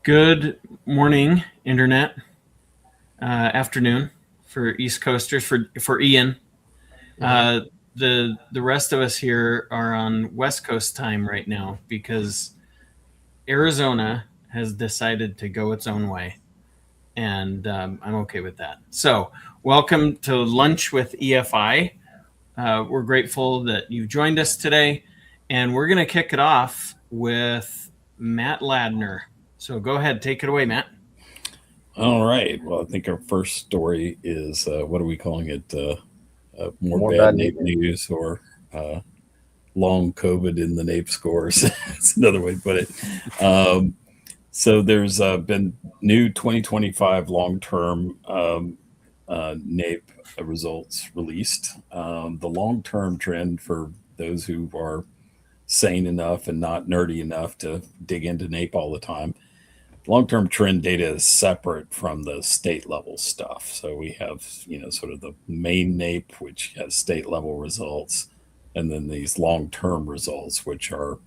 Good morning, Internet. Afternoon for East Coasters, for Ian. Uh, the rest of us here are on West Coast time right now because Arizona has decided to go its own way, and I'm okay with that. So, welcome to Lunch with EFI. We're grateful that you joined us today, and we're going to kick it off with Matt Ladner. So, go ahead, take it away, Matt. All right. Well, I think our first story is what are we calling it? More More bad bad NAEP news. news or long COVID in the NAEP scores. That's another way to put it. So there's been new 2025 long-term NAEP results released. The long-term trend for those who are sane enough and not nerdy enough to dig into NAEP all the time, long-term trend data is separate from the state level stuff. So we have, sort of the main NAEP, which has state level results, and then these long-term results, which are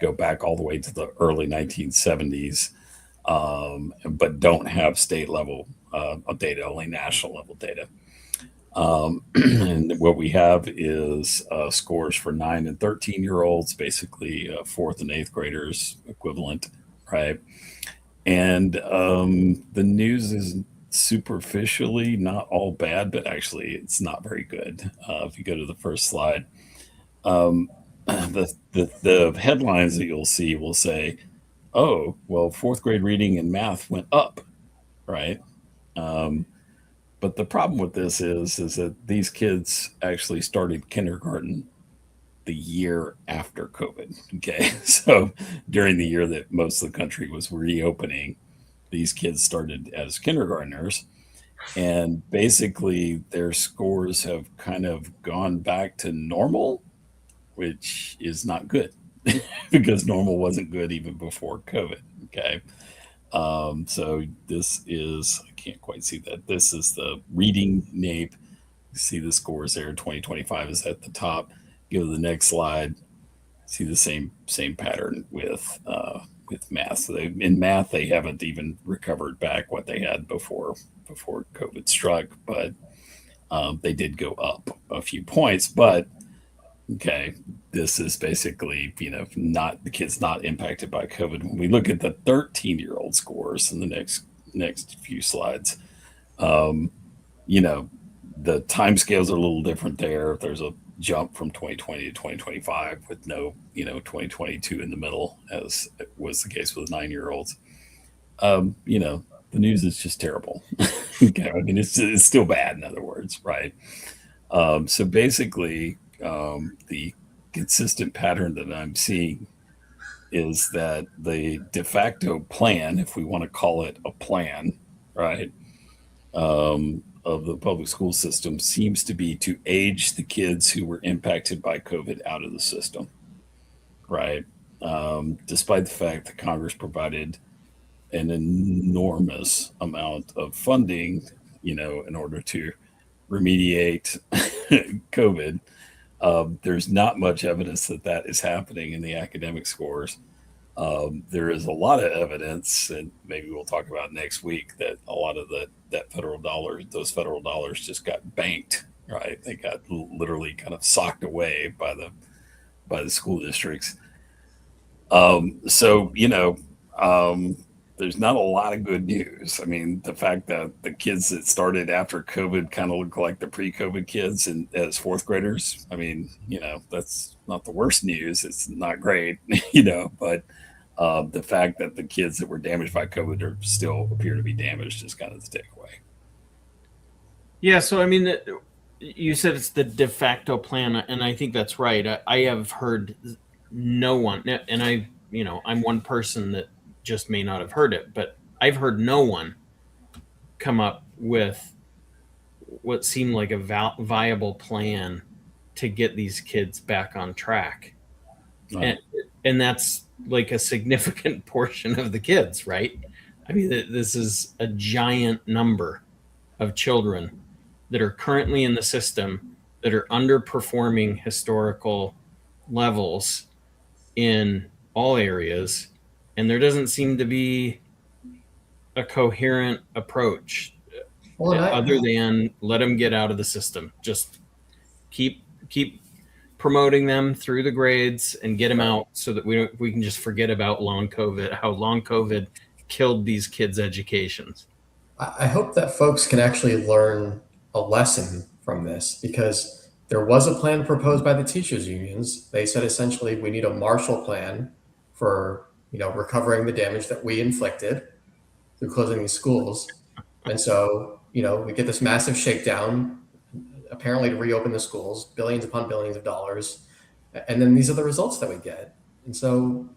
go back all the way to the early 1970s, but don't have state level data, only national level data. And what we have is scores for 9 and 13-year-olds, basically fourth and eighth graders equivalent, right? And the news is superficially not all bad, but actually it's not very good. If you go to the first slide, um, the headlines that you'll see will say, "Oh, well, fourth grade reading and math went up," right? Um, but the problem with this is that these kids actually started kindergarten the year after COVID. Okay, so during the year that most of the country was reopening, these kids started as kindergartners, and basically their scores have kind of gone back to normal, which is not good because normal wasn't good even before COVID. Okay. So this is, I can't quite see that. This is the reading NAEP. You see the scores there. 2025 is at the top. Go to the next slide. See the same pattern with math. So in math, they haven't even recovered back what they had before COVID struck, but they did go up a few points. But okay, this is basically not the kids not impacted by COVID. When we look at the 13-year-old scores in the next few slides, um, you know the time scales are a little different there. There's a jump from 2020 to 2025 with no 2022 in the middle, as was the case with 9-year-olds. um, you know the news is just terrible. Okay, I mean it's still bad, in other words, right? So basically, the consistent pattern that I'm seeing is that the de facto plan, if we want to call it a plan, right, of the public school system seems to be to age the kids who were impacted by COVID out of the system, right? Despite the fact that Congress provided an enormous amount of funding, in order to remediate COVID, there's not much evidence that that is happening in the academic scores. There is a lot of evidence, and maybe we'll talk about next week, that a lot of that federal dollars, those federal dollars, just got banked. Right, they got literally kind of socked away by the school districts. So there's not a lot of good news. I mean, the fact that the kids that started after COVID kind of look like the pre-COVID kids and as fourth graders. I mean, that's not the worst news. It's not great, but the fact that the kids that were damaged by COVID are still appear to be damaged is kind of the takeaway. Yeah, so I mean, you said it's the de facto plan, and I think that's right. I have heard no one, and I'm one person that just may not have heard it, but I've heard no one come up with what seemed like a viable plan to get these kids back on track. Right. And that's like a significant portion of the kids, right? I mean, this is a giant number of children that are currently in the system that are underperforming historical levels in all areas, and there doesn't seem to be a coherent approach Well, and other than let them get out of the system. Just keep promoting them through the grades and get them out so that we can just forget about long COVID, how long COVID killed these kids' educations. I hope that folks can actually learn a lesson from this, because there was a plan proposed by the teachers unions. They said essentially we need a Marshall Plan for recovering the damage that we inflicted through closing these schools. And so we get this massive shakedown, apparently to reopen the schools, billions upon billions of dollars, and then these are the results that we get. And so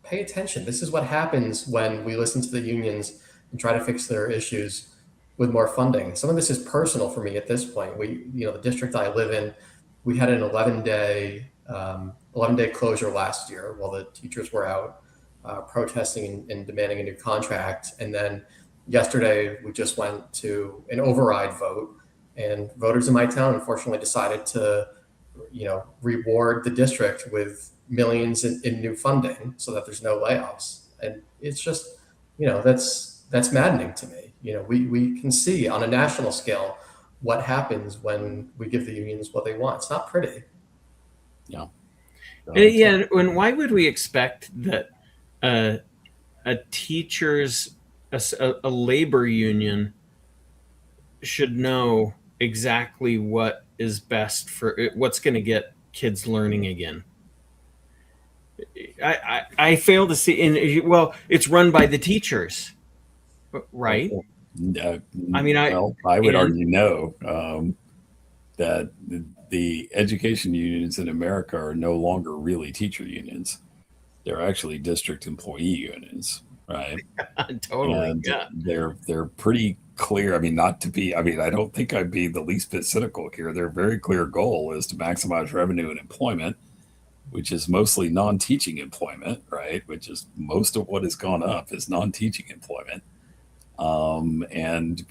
pay attention. This is what happens when we listen to the unions and try to fix their issues with more funding. Some of this is personal for me at this point. The district I live in, we had an 11-day closure last year while the teachers were out protesting and demanding a new contract. And then yesterday we just went to an override vote, and voters in my town unfortunately decided to reward the district with millions in new funding so that there's no layoffs. And it's just that's maddening to me. We can see on a national scale what happens when we give the unions what they want. It's not pretty. Yeah. Yeah. And why would we expect that a teacher's, a labor union should know exactly what is best for what's going to get kids learning again? I fail to see. Well, it's run by the teachers, right? I mean, I would argue no, that the education unions in America are no longer really teacher unions. They're actually district employee unions, right? Totally. And yeah. They're pretty clear. I mean, I don't think I'd be the least bit cynical here. Their very clear goal is to maximize revenue and employment, which is mostly non-teaching employment, right? Which is most of what has gone up is non-teaching employment. And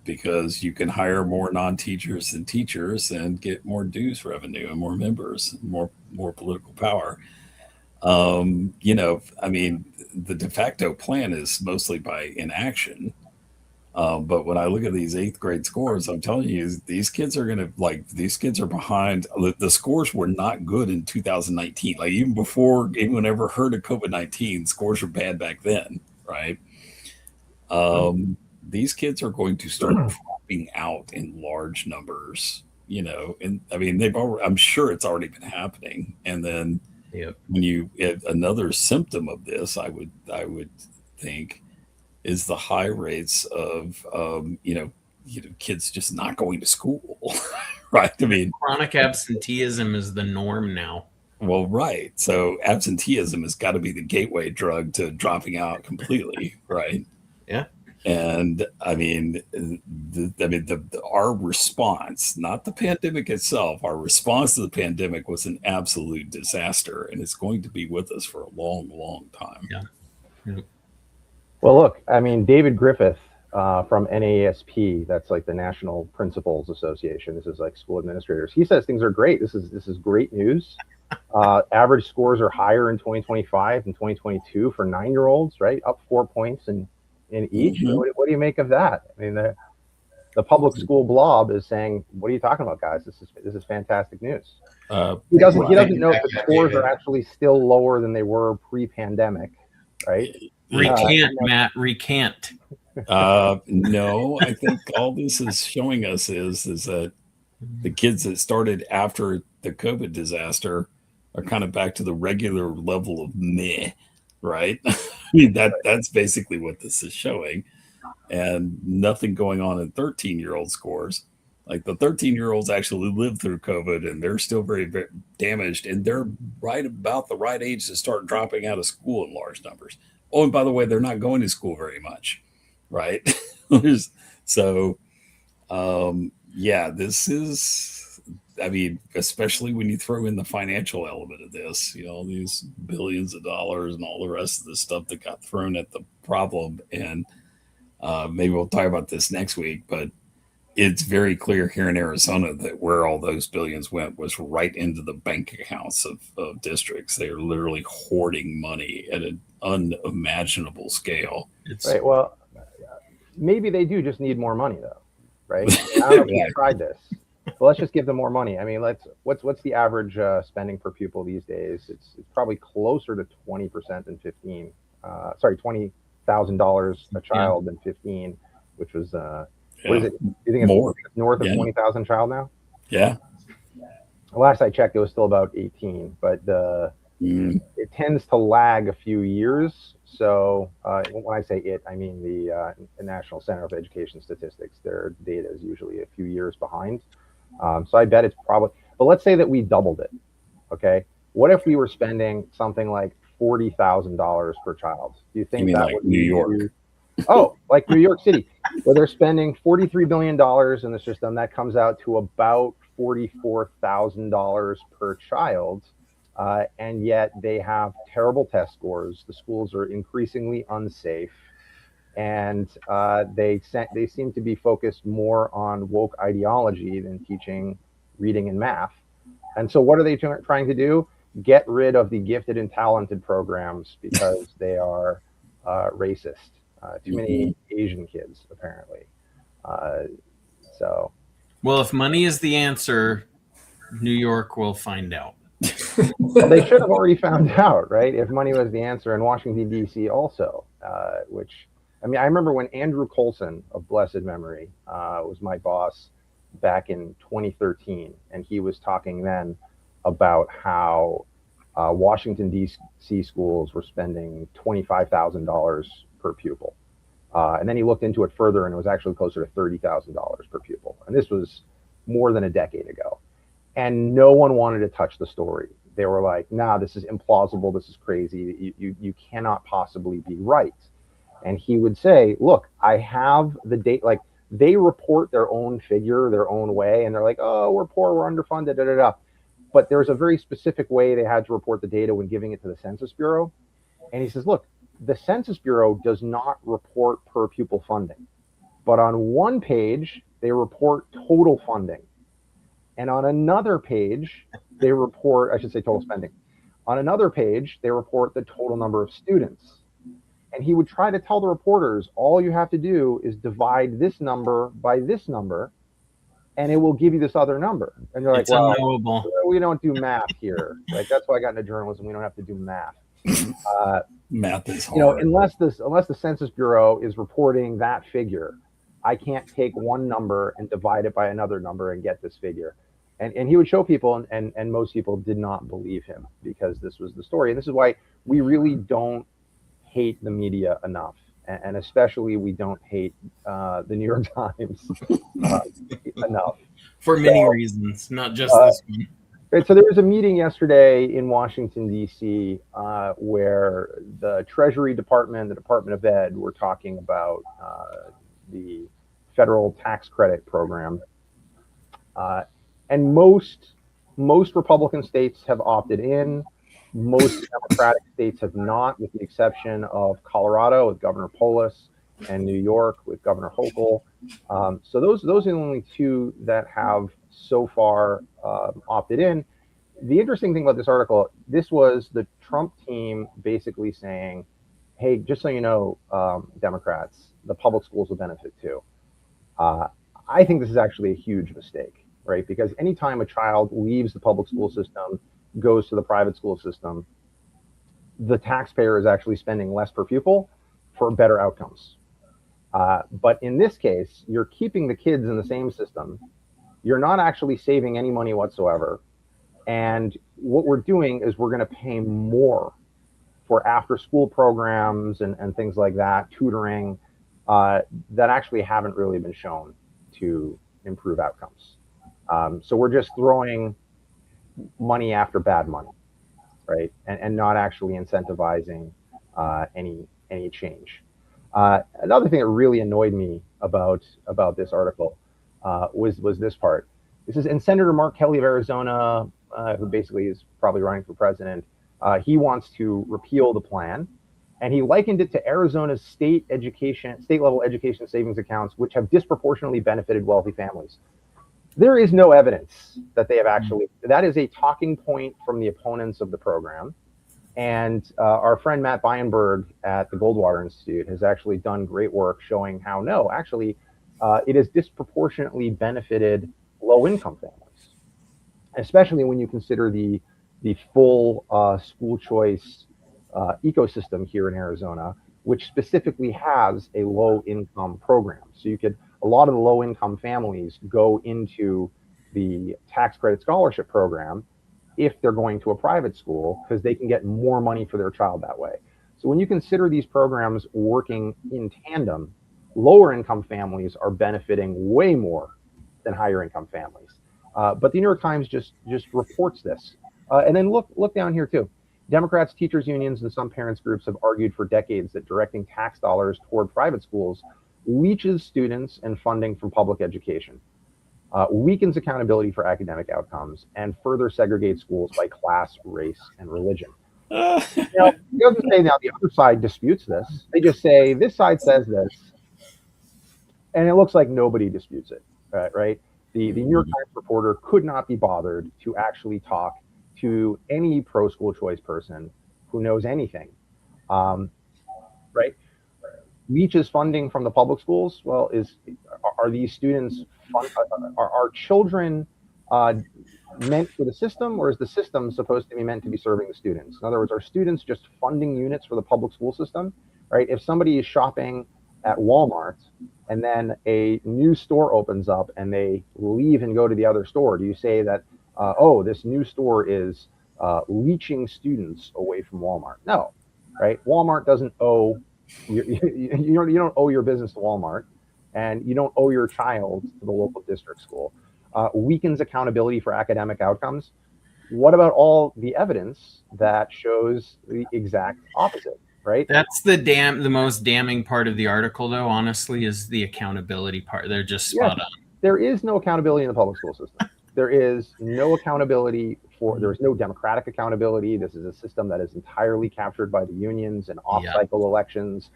because you can hire more non-teachers than teachers and get more dues revenue and more members, and more political power. I mean, the de facto plan is mostly by inaction. But when I look at these 8th grade scores, I'm telling you, these kids are behind. The scores were not good in 2019. Like even before anyone ever heard of COVID-19, scores were bad back then, right? These kids are going to start dropping out in large numbers, and I mean, I'm sure it's already been happening. And then when another symptom of this, I would think, is the high rates of, kids just not going to school, right? I mean, chronic absenteeism is the norm now. Well, right. So absenteeism has got to be the gateway drug to dropping out completely, right? Yeah. And I mean, our response, not the pandemic itself, our response to the pandemic was an absolute disaster, and it's going to be with us for a long, long time. Yeah. Well, look, I mean, David Griffith from NAEP, that's like the National Principals Association. This is like school administrators. He says things are great. This is great news. Average scores are higher in 2025 and 2022 for 9-year-olds, right? Up 4 points in each. Mm-hmm. What do you make of that? I mean, the public school blob is saying, "What are you talking about, guys? This is fantastic news." He doesn't know that the scores are actually still lower than they were pre-pandemic, right? Recant, Matt. Recant. No, I think all this is showing us is that the kids that started after the COVID disaster are kind of back to the regular level of meh, right? I mean, that's basically what this is showing, and nothing going on in 13-year-old scores. Like the 13-year-olds actually lived through COVID, and they're still very, very damaged, and they're right about the right age to start dropping out of school in large numbers. Oh, and by the way, they're not going to school very much, right? So, this is, I mean, especially when you throw in the financial element of this, these billions of dollars and all the rest of the stuff that got thrown at the problem. And maybe we'll talk about this next week, but it's very clear here in Arizona that where all those billions went was right into the bank accounts of districts. They are literally hoarding money at an unimaginable scale. Right. Well, maybe they do just need more money though, right? I don't know if you've tried this, but let's just give them more money. I mean, what's the average spending per pupil these days? It's probably closer to 20% than 15. $20,000 a child than 15, which was what is it? Do you think it's more north of 20,000 child now? Yeah. Last I checked, it was still about 18, but it tends to lag a few years. So when I say it, I mean the National Center of Education Statistics. Their data is usually a few years behind. So I bet it's probably, but let's say that we doubled it. Okay. What if we were spending something like $40,000 per child? Do you think you mean that like would New York? Like New York City, where they're spending $43 billion in the system? That comes out to about $44,000 per child. And yet they have terrible test scores. The schools are increasingly unsafe, and they seem to be focused more on woke ideology than teaching reading and math. And so what are they trying to do? Get rid of the gifted and talented programs because they are racist. Too many Asian kids, apparently. Well, if money is the answer, New York will find out. Well, they should have already found out, right? If money was the answer, in Washington, D.C. also, which, I mean, I remember when Andrew Coulson of blessed memory was my boss back in 2013, and he was talking then about how Washington, D.C. schools were spending $25,000 per pupil. And then he looked into it further, and it was actually closer to $30,000 per pupil. And this was more than a decade ago. And no one wanted to touch the story. They were like, nah, this is implausible. This is crazy. You cannot possibly be right. And he would say, look, I have the date. Like, they report their own figure, their own way. And they're like, oh, we're poor, we're underfunded, da, da, da. But there's a very specific way they had to report the data when giving it to the Census Bureau. And he says, look, the Census Bureau does not report per pupil funding. But on one page, they report total funding. And on another page, they report, I should say total spending. On another page, they report the total number of students. And he would try to tell the reporters, all you have to do is divide this number by this number, and it will give you this other number. And you're like, it's unknowable. We don't do math here. Like, that's why I got into journalism. We don't have to do math. Math is hard. Unless the Census Bureau is reporting that figure, I can't take one number and divide it by another number and get this figure. And he would show people, and most people did not believe him because this was the story. And this is why we really don't hate the media enough. And especially we don't hate the New York Times enough. For many reasons, not just this one. Right, so there was a meeting yesterday in Washington, D.C., where the Treasury Department, the Department of Ed, were talking about the federal tax credit program. And most Republican states have opted in. Most Democratic states have not, with the exception of Colorado with Governor Polis and New York with Governor Hochul. So those are the only two that have so far opted in. The interesting thing about this article, this was the Trump team basically saying, hey, just so you know, Democrats, the public schools will benefit too. I think this is actually a huge mistake, right? Because anytime a child leaves the public school system, goes to the private school system, the taxpayer is actually spending less per pupil for better outcomes. But in this case, you're keeping the kids in the same system. You're not actually saving any money whatsoever. And what we're doing is we're going to pay more for after school programs and things like that, tutoring, that actually haven't really been shown to improve outcomes. So we're just throwing money after bad money, right? And not actually incentivizing any change. Another thing that really annoyed me about this article was this part. This is, and Senator Mark Kelly of Arizona, who basically is probably running for president, he wants to repeal the plan, and he likened it to Arizona's state level education savings accounts, which have disproportionately benefited wealthy families. There is no evidence that they have actually, that is a talking point from the opponents of the program. And our friend Matt Beinberg at the Goldwater Institute has actually done great work showing how no, actually, it has disproportionately benefited low-income families, especially when you consider the full school choice ecosystem here in Arizona, which specifically has a low-income program. So a lot of the low-income families go into the tax credit scholarship program if they're going to a private school because they can get more money for their child that way. So when you consider these programs working in tandem, lower income families are benefiting way more than higher income families. But the New York Times just reports this. And then look down here too. Democrats, teachers unions, and some parents groups have argued for decades that directing tax dollars toward private schools leaches students and funding from public education, weakens accountability for academic outcomes, and further segregates schools by class, race, and religion. It doesn't say now the other side disputes this. They just say this side says this, and it looks like nobody disputes it, right? The New York Times reporter could not be bothered to actually talk to any pro school choice person who knows anything, right? Leaches funding from the public schools. Well, are these students are children meant for the system, or is the system supposed to be meant to be serving the students? In other words, are students just funding units for the public school system, right? If somebody is shopping at Walmart and then a new store opens up and they leave and go to the other store, do you say that, oh, this new store is leeching students away from Walmart? No, right? Walmart doesn't owe, you don't owe your business to Walmart, and you don't owe your child to the local district school. Weakens accountability for academic outcomes. What about all the evidence that shows the exact opposite, right? That's the most damning part of the article, though, honestly, is the accountability part. They're just spot on. There is no accountability in the public school system. There is no accountability there's no democratic accountability. This is a system that is entirely captured by the unions and off-cycle elections.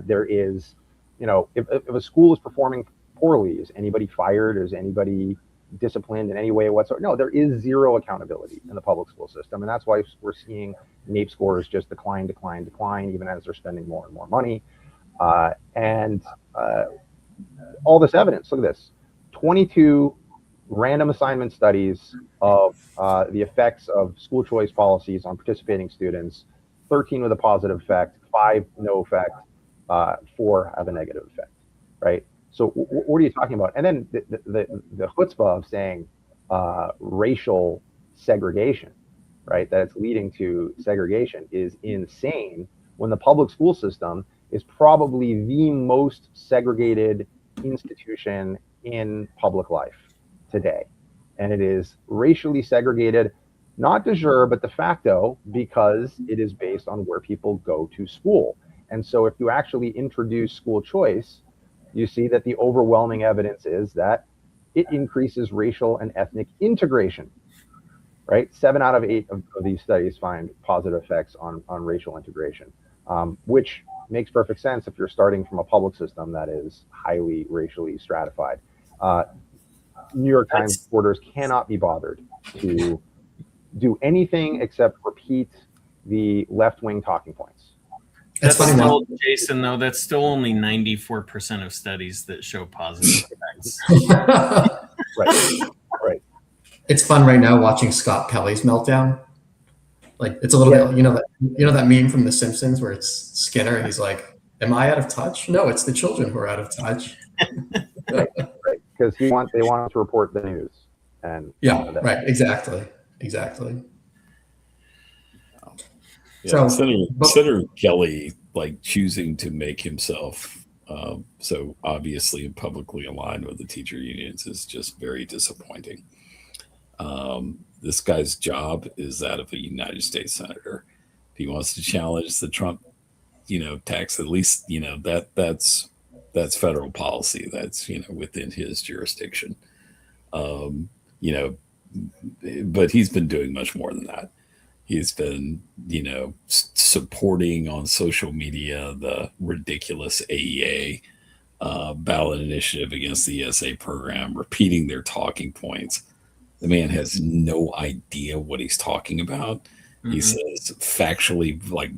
There is, if a school is performing poorly, is anybody fired? Is anybody disciplined in any way whatsoever? No, there is zero accountability in the public school system. And that's why we're seeing NAEP scores just decline, even as they're spending more and more money. And all this evidence, look at this, 22 random assignment studies of the effects of school choice policies on participating students, 13 with a positive effect, 5 no effect, 4 have a negative effect, right? So what are you talking about? And then the chutzpah of saying racial segregation, right, that it's leading to segregation is insane when the public school system is probably the most segregated institution in public life today. And it is racially segregated, not de jure, but de facto, because it is based on where people go to school. And so if you actually introduce school choice, you see that the overwhelming evidence is that it increases racial and ethnic integration, right? 7 out of 8 of these studies find positive effects on racial integration, which makes perfect sense if you're starting from a public system that is highly racially stratified. New York Times reporters cannot be bothered to do anything except repeat the left-wing talking points. That's still, Jason, though, that's still only 94% of studies that show positive effects. Right. It's fun right now watching Scott Pelley's meltdown. Like, it's a little bit, that meme from The Simpsons where it's Skinner and he's like, "Am I out of touch? No, it's the children who are out of touch." Right. Because they want to report the news. And right, exactly. Yeah, Senator Kelly, like, choosing to make himself so obviously and publicly aligned with the teacher unions is just very disappointing. This guy's job is that of a United States senator. If he wants to challenge the Trump, tax, at least, that's federal policy. That's, within his jurisdiction. But he's been doing much more than that. He's been, supporting on social media the ridiculous AEA ballot initiative against the ESA program, repeating their talking points. The man has no idea what he's talking about. He says factually, like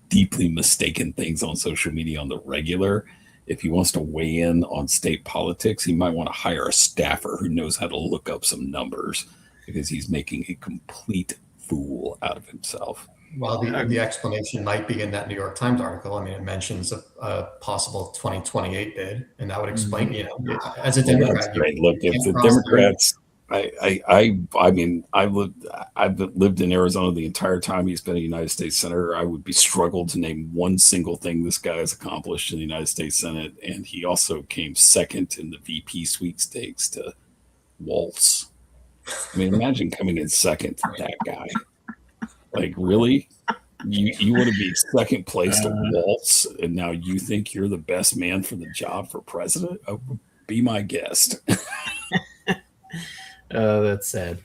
deeply mistaken things on social media on the regular. If he wants to weigh in on state politics, he might want to hire a staffer who knows how to look up some numbers because he's making a complete fool out of himself. Well, the explanation might be in that New York Times article. I mean, it mentions a possible 2028 bid, and that would explain, you know, as a Well, Democrat, that's great. Look, if the Democrats, I mean, I've lived in Arizona the entire time he's been a United States senator. I would be struggled to name one single thing this guy has accomplished in the United States Senate, and he also came second in the VP sweepstakes to Waltz. I mean, imagine coming in second to that guy. Like, really? You want to be second place to Waltz, and now you think you're the best man for the job for president? Oh, be my guest. Oh, that's sad.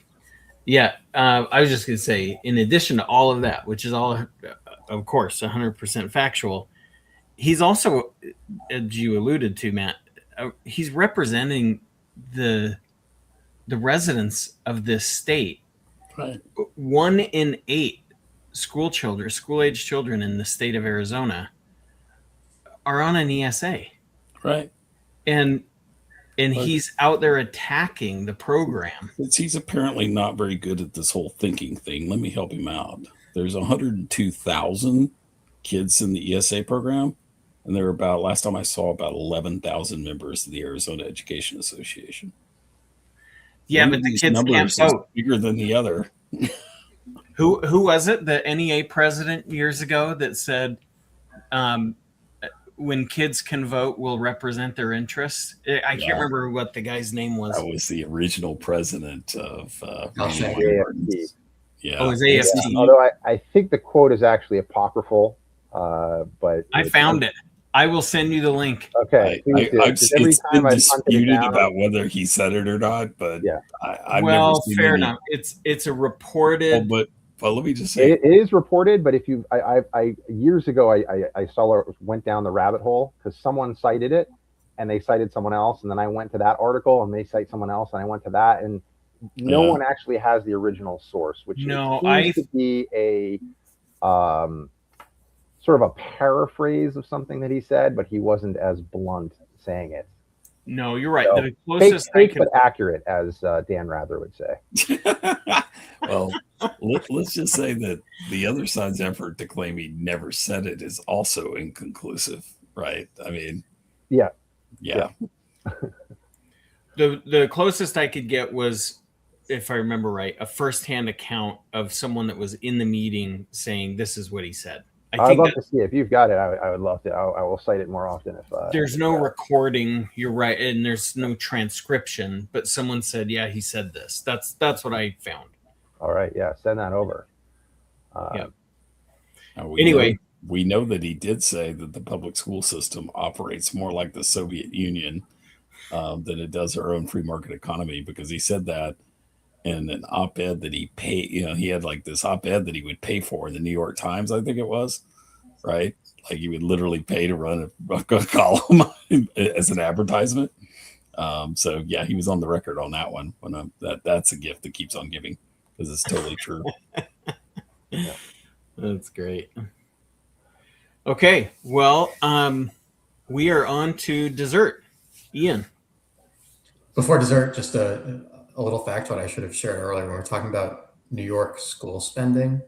Yeah, I was just going to say, in addition to all of that, which is all, of course, 100% factual, he's also, as you alluded to, Matt, he's representing the residents of this state. Right. 1 in 8 school-age children in the state of Arizona are on an ESA. Right. And he's out there attacking the program. He's apparently not very good at this whole thinking thing. Let me help him out. There's 102,000 kids in the ESA program, and there are about, last time I saw, about 11,000 members of the Arizona Education Association. Yeah, One but of the these kids can't numbers is vote. bigger than the other. Who was it? The NEA president years ago that said, when kids can vote, we'll represent their interests. I can't remember what the guy's name was. That was the original president of AFT. Yeah. Oh, it was AFT. Yeah, although I think the quote is actually apocryphal, but I found it. I will send you the link. Okay. It's been disputed about whether he said it or not, but yeah. I've never seen fair any. enough. It's a reported. But let me just say, it is reported. But if you, I years ago, I saw went down the rabbit hole because someone cited it, and they cited someone else, and then I went to that article, and they cite someone else, and I went to that, and no one actually has the original source, which seems to be a sort of a paraphrase of something that he said, but he wasn't as blunt saying it. No, you're right. So, the closest fake but accurate, as Dan Rather would say. Well, let's just say that the other side's effort to claim he never said it is also inconclusive, right? I mean, yeah. The closest I could get was, if I remember right, a firsthand account of someone that was in the meeting saying this is what he said. I'd love to see it. If you've got it. I would love to. I will cite it more often if there's no recording. You're right, and there's no transcription. But someone said, "Yeah, he said this." That's what I found. All right, yeah, send that over. Anyway, we know that he did say that the public school system operates more like the Soviet Union than it does our own free market economy, because he said that in an op-ed that he paid. You know, he had like this op-ed that he would pay for in the New York Times, I think it was, right? Like he would literally pay to run a column as an advertisement. So yeah, he was on the record on that one. When that's a gift that keeps on giving, because it's totally true. Yeah. That's great. Okay, well, we are on to dessert. Ian. Before dessert, just a little fact what I should have shared earlier when we were talking about New York school spending.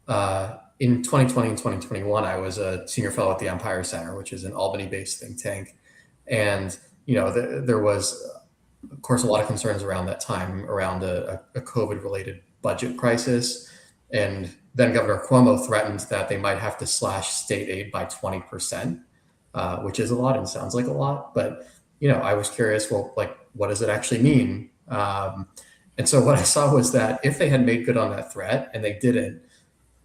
In 2020 and 2021, I was a senior fellow at the Empire Center, which is an Albany-based think tank. And, you know, there was, of course, a lot of concerns around that time around a COVID-related budget crisis. And then Governor Cuomo threatened that they might have to slash state aid by 20%, which is a lot and sounds like a lot. But, you know, I was curious, well, like, what does it actually mean? And so what I saw was that if they had made good on that threat, and they didn't,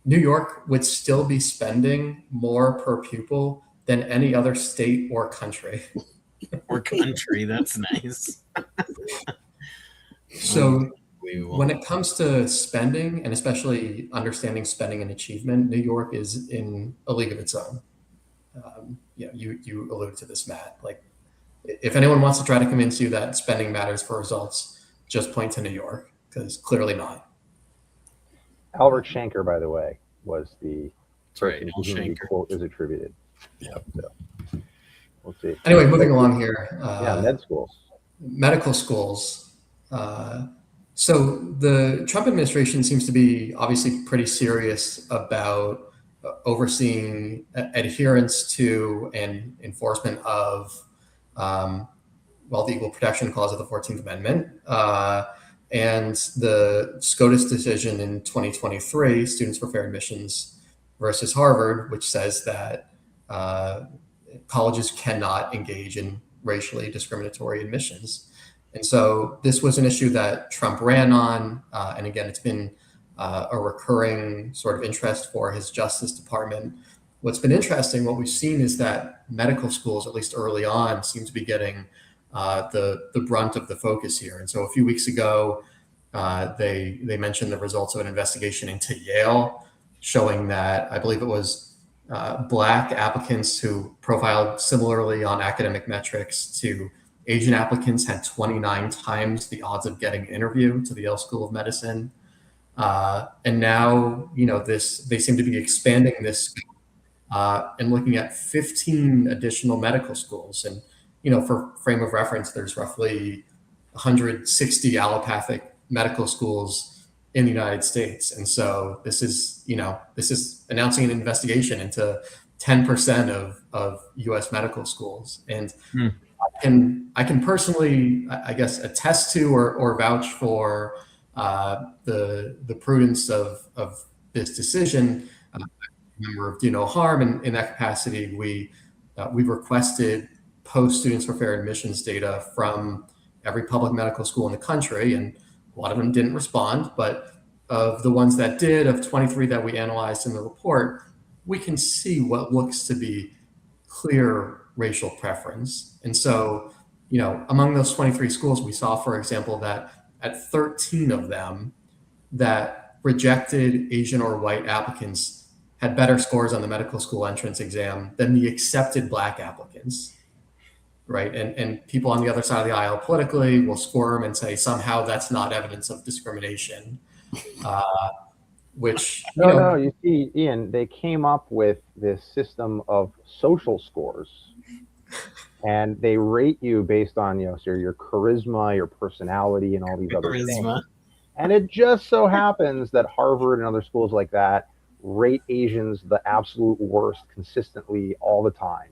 New York would still be spending more per pupil than any other state or country. Or country, that's nice. So when it comes to spending, and especially understanding spending and achievement, New York is in a league of its own. You alluded to this, Matt. Like, if anyone wants to try to convince you that spending matters for results, just point to New York, because clearly not. Albert Shanker, by the way, was the That's right, person Al to whom the Shanker. quote is attributed. Yep. So we'll see. Anyway, moving along here. Yeah, med schools. Medical schools. So the Trump administration seems to be obviously pretty serious about overseeing adherence to and enforcement of, the Equal Protection Clause of the 14th Amendment. And the SCOTUS decision in 2023, Students for Fair Admissions versus Harvard, which says that colleges cannot engage in racially discriminatory admissions. And so this was an issue that Trump ran on. And again, it's been a recurring sort of interest for his Justice Department. What's been interesting, what we've seen is that medical schools, at least early on, seem to be getting the brunt of the focus here. And so a few weeks ago, they mentioned the results of an investigation into Yale, showing that I believe it was Black applicants who profiled similarly on academic metrics to Asian applicants had 29 times the odds of getting an interview to the Yale School of Medicine. And now, they seem to be expanding this and looking at 15 additional medical schools. And, for frame of reference, there's roughly 160 allopathic medical schools in the United States. And so this is announcing an investigation into 10% of US medical schools. And I can personally, I guess, attest to or vouch for the prudence of this decision. Member of Do No Harm, and in that capacity, we requested post Students for Fair Admissions data from every public medical school in the country, and a lot of them didn't respond. But of the ones that did, of 23 that we analyzed in the report, we can see what looks to be clear racial preference. And so, among those 23 schools, we saw, for example, that at 13 of them, that rejected Asian or white applicants had better scores on the medical school entrance exam than the accepted Black applicants, right? And people on the other side of the aisle politically will squirm and say somehow that's not evidence of discrimination, which, No, you see, Ian, they came up with this system of social scores, and they rate you based on, so your charisma, your personality, and all these other things. And it just so happens that Harvard and other schools like that rate Asians the absolute worst consistently all the time.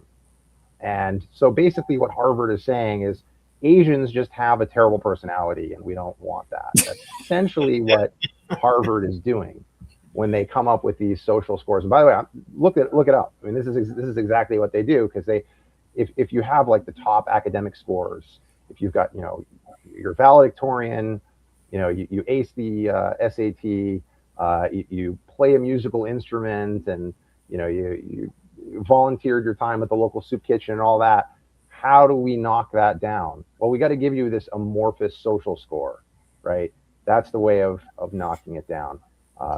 And so basically what Harvard is saying is Asians just have a terrible personality and we don't want that. That's essentially what Harvard is doing when they come up with these social scores. And by the way, look it up. I mean, this is exactly what they do, because if you have like the top academic scores, if you've got, you're valedictorian, you ace the SAT, you play a musical instrument, and you volunteered your time at the local soup kitchen and all that. How do we knock that down? Well, we got to give you this amorphous social score, right? That's the way of knocking it down.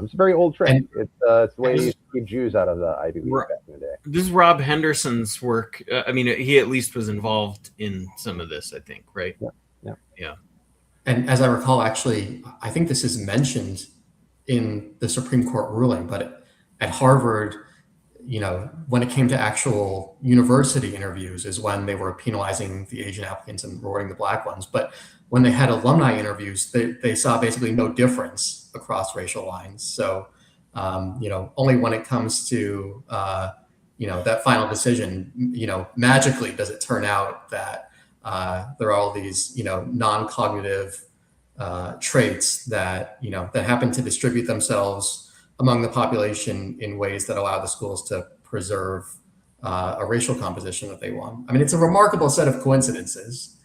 It's a very old trick. It's the way you keep Jews out of the Ivy League back in the day. This is Rob Henderson's work. He at least was involved in some of this, I think, right? Yeah. And as I recall, actually, I think this is mentioned in the Supreme Court ruling, but at Harvard, when it came to actual university interviews is when they were penalizing the Asian applicants and rewarding the Black ones. But when they had alumni interviews, they saw basically no difference across racial lines. So, only when it comes to, that final decision, magically does it turn out that there are all these, non-cognitive traits that that happen to distribute themselves among the population in ways that allow the schools to preserve a racial composition that they want. I mean, it's a remarkable set of coincidences.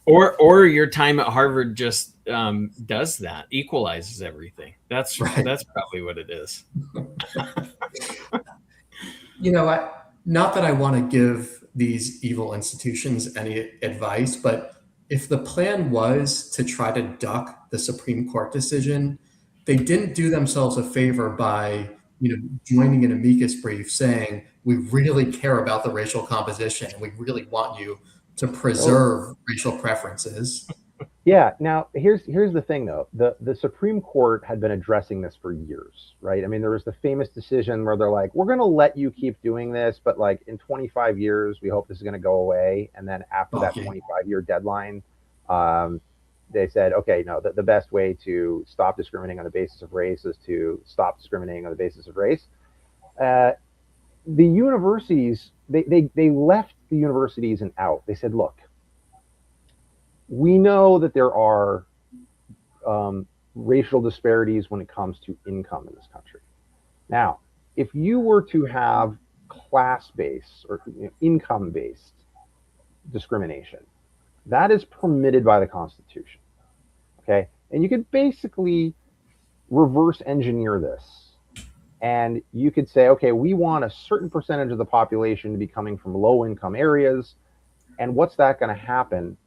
Or your time at Harvard just does that, equalizes everything. That's right. That's probably what it is. Not that I want to give these evil institutions any advice, but if the plan was to try to duck the Supreme Court decision, they didn't do themselves a favor by, joining an amicus brief saying, we really care about the racial composition and we really want you to preserve racial preferences. Yeah. Now, here's the thing, though. The Supreme Court had been addressing this for years, right? I mean, there was the famous decision where they're like, "We're going to let you keep doing this, but like in 25 years, we hope this is going to go away." And then after that Okay. 25-year deadline, um, they said, "Okay, no, the best way to stop discriminating on the basis of race is to stop discriminating on the basis of race." Uh, the universities, they left the universities and out. They said, "Look, we know that there are racial disparities when it comes to income in this country. Now, if you were to have class-based or income-based discrimination, that is permitted by the Constitution. Okay, and you could basically reverse engineer this, and you could say, okay, we want a certain percentage of the population to be coming from low-income areas, and what's that going to happen?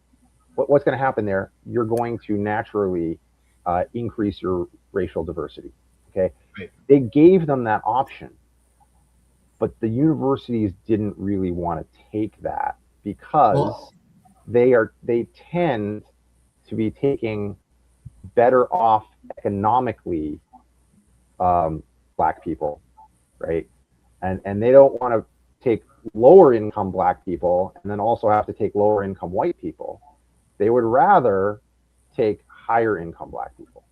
What's going to happen there? You're going to naturally increase your racial diversity. Okay, Right. they gave them that option, but the universities didn't really want to take that because Well, they tend to be taking better off economically black people, right? And they don't want to take lower income black people and then also have to take lower income white people. They would rather take higher income black people,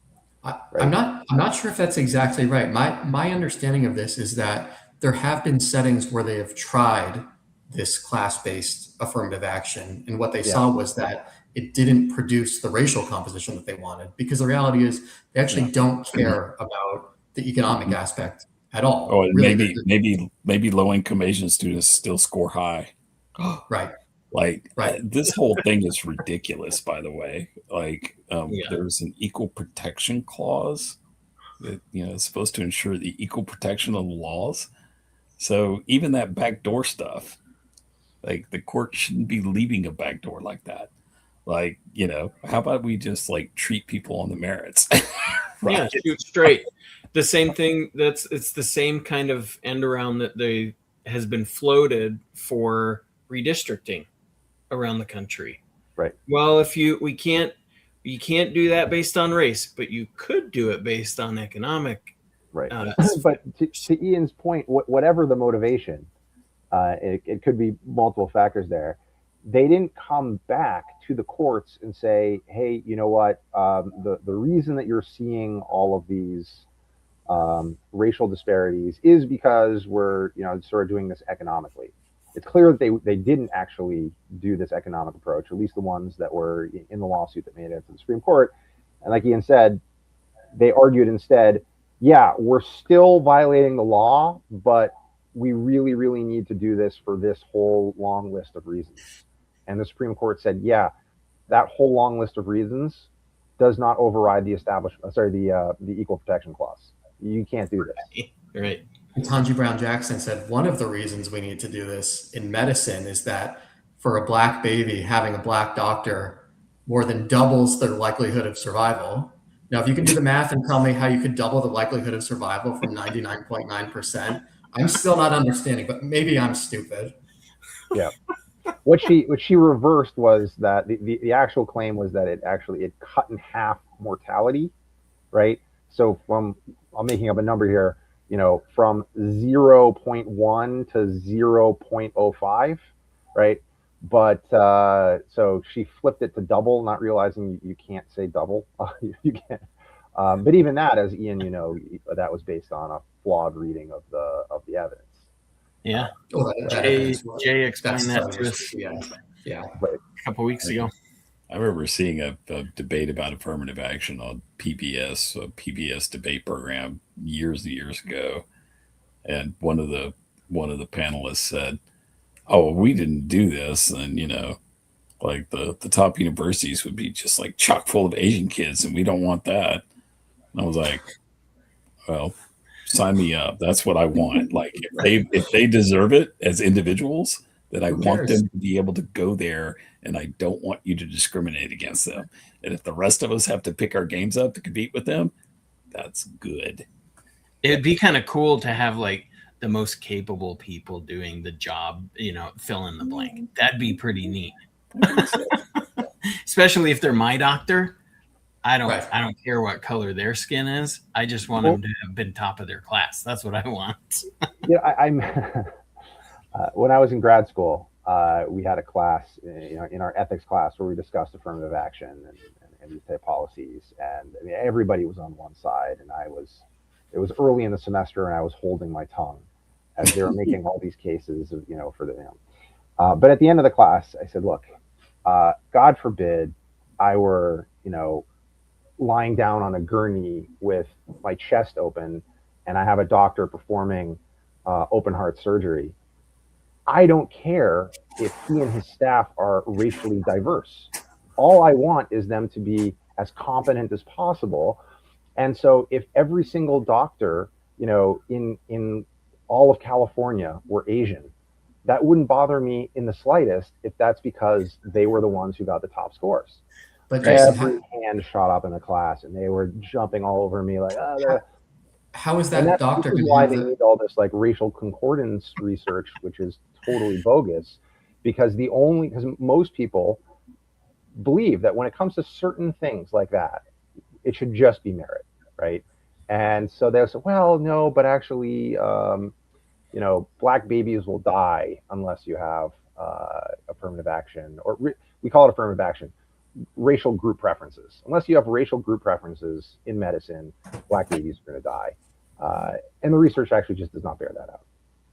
I'm right? not sure if that's exactly right. My understanding of this is that there have been settings where they have tried this class-based affirmative action, and what they Yeah, saw was that it didn't produce the racial composition that they wanted. Because the reality is, they actually Yeah. don't care about the economic aspect at Oh, all. and Really, maybe low income Asian students still score high. right, Like right. this whole thing is ridiculous. By the way, like Yeah. there's an equal protection clause that is supposed to ensure the equal protection of the laws. So even that backdoor stuff, like the court shouldn't be leaving a backdoor like that. Like how about we just like treat people on the merits, right? Yeah, shoot straight. The same thing. It's the same kind of end around that they has been floated for redistricting around the country. right. Well, if you can't do that based on race, but you could do it based on economic. Right. But to Ian's point, whatever the motivation, it could be multiple factors there. They didn't come back to the courts and say, hey, you know what? The reason that you're seeing all of these racial disparities is because we're sort of doing this economically. It's clear that they didn't actually do this economic approach, at least the ones that were in the lawsuit that made it to the Supreme Court. And like Ian said, they argued instead, yeah, we're still violating the law, but we really, really need to do this for this whole long list of reasons. And the Supreme Court said, yeah, that whole long list of reasons does not override the the equal protection clause. You can't do this. Right. Ketanji Brown Jackson said one of the reasons we need to do this in medicine is that for a black baby, having a black doctor more than doubles their likelihood of survival. Now, if you can do the math and tell me how you could double the likelihood of survival from 99.9%, I'm still not understanding, but maybe I'm stupid. Yeah. What she reversed was that the actual claim was that it cut in half mortality, right? So I'm making up a number here, from 0.1 to 0.05, right? But so she flipped it to double, not realizing you can't say double. You can't. But even that, as Ian, that was based on a flawed reading of the evidence. Yeah. Oh, Jay explained that to us Yeah. a couple weeks ago. I remember seeing a debate about affirmative action on PBS, a PBS debate program years and years ago, and one of the panelists said, "Oh, well, we didn't do this, and like the top universities would be just like chock full of Asian kids, and we don't want that." And I was like, "Well, sign me up. That's what I want. Like if they deserve it as individuals, then I Who want cares? them to be able to go there, and I don't want you to discriminate against them. And if the rest of us have to pick our games up to compete with them, that's good." It'd be kind of cool to have like the most capable people doing the job, fill in the blank. That'd be pretty neat. especially if they're my doctor. I don't Right. I don't care what color their skin is. I just want them to have been top of their class. That's what I want. Yeah, I'm when I was in grad school, we had a class, in our ethics class where we discussed affirmative action and these type policies, and I mean, everybody was on one side, and it was early in the semester, and I was holding my tongue as they were making all these cases of, for the, but at the end of the class, I said, look, God forbid I were, lying down on a gurney with my chest open, and I have a doctor performing open heart surgery. I don't care if he and his staff are racially diverse. All I want is them to be as competent as possible. And so if every single doctor, in all of California were Asian, that wouldn't bother me in the slightest if that's because they were the ones who got the top scores. But Jason, Every hand shot up in the class, and they were jumping all over me like, how is and that doctor this is going to why have they need all this like racial concordance research, which is totally bogus, because most people believe that when it comes to certain things like that, it should just be merit, right? And so they'll say, well, no, but actually, black babies will die unless you have affirmative action, or we call it affirmative action, racial group preferences. Unless you have racial group preferences in medicine, black babies are going to die. And the research actually just does not bear that out.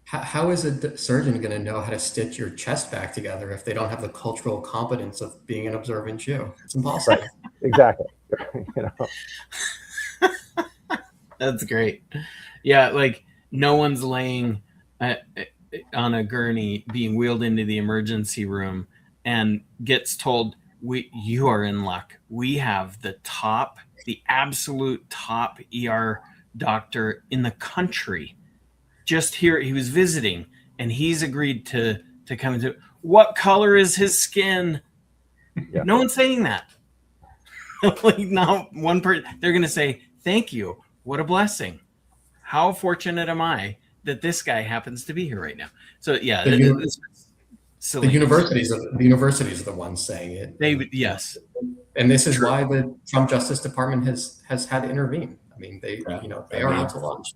How is a surgeon going to know how to stitch your chest back together if they don't have the cultural competence of being an observant Jew? It's impossible. Right. Exactly. That's great. Yeah, like no one's laying on a gurney being wheeled into the emergency room and gets told, you are in luck. We have the absolute top ER doctor in the country. Just here, he was visiting, and he's agreed to come into. What color is his skin? Yeah. No one's saying that. Like not one person. They're going to say, "Thank you. What a blessing. How fortunate am I that this guy happens to be here right now." So yeah, the universities are the ones saying it. Yes. And this is why the Trump Justice Department has had to intervene. I mean, they are out to lunch.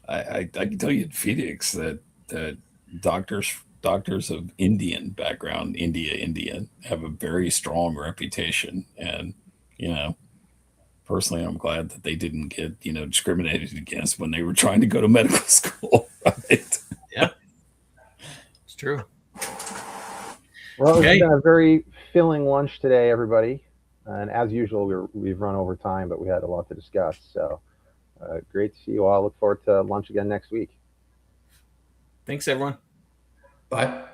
I can tell you in Phoenix that doctors of Indian background, Indian, have a very strong reputation. And, personally, I'm glad that they didn't get, discriminated against when they were trying to go to medical school. Right? Yeah, it's true. Well, It's been a very filling lunch today, everybody. And as usual, we've run over time, but we had a lot to discuss. So great to see you all. Look forward to lunch again next week. Thanks, everyone. Bye.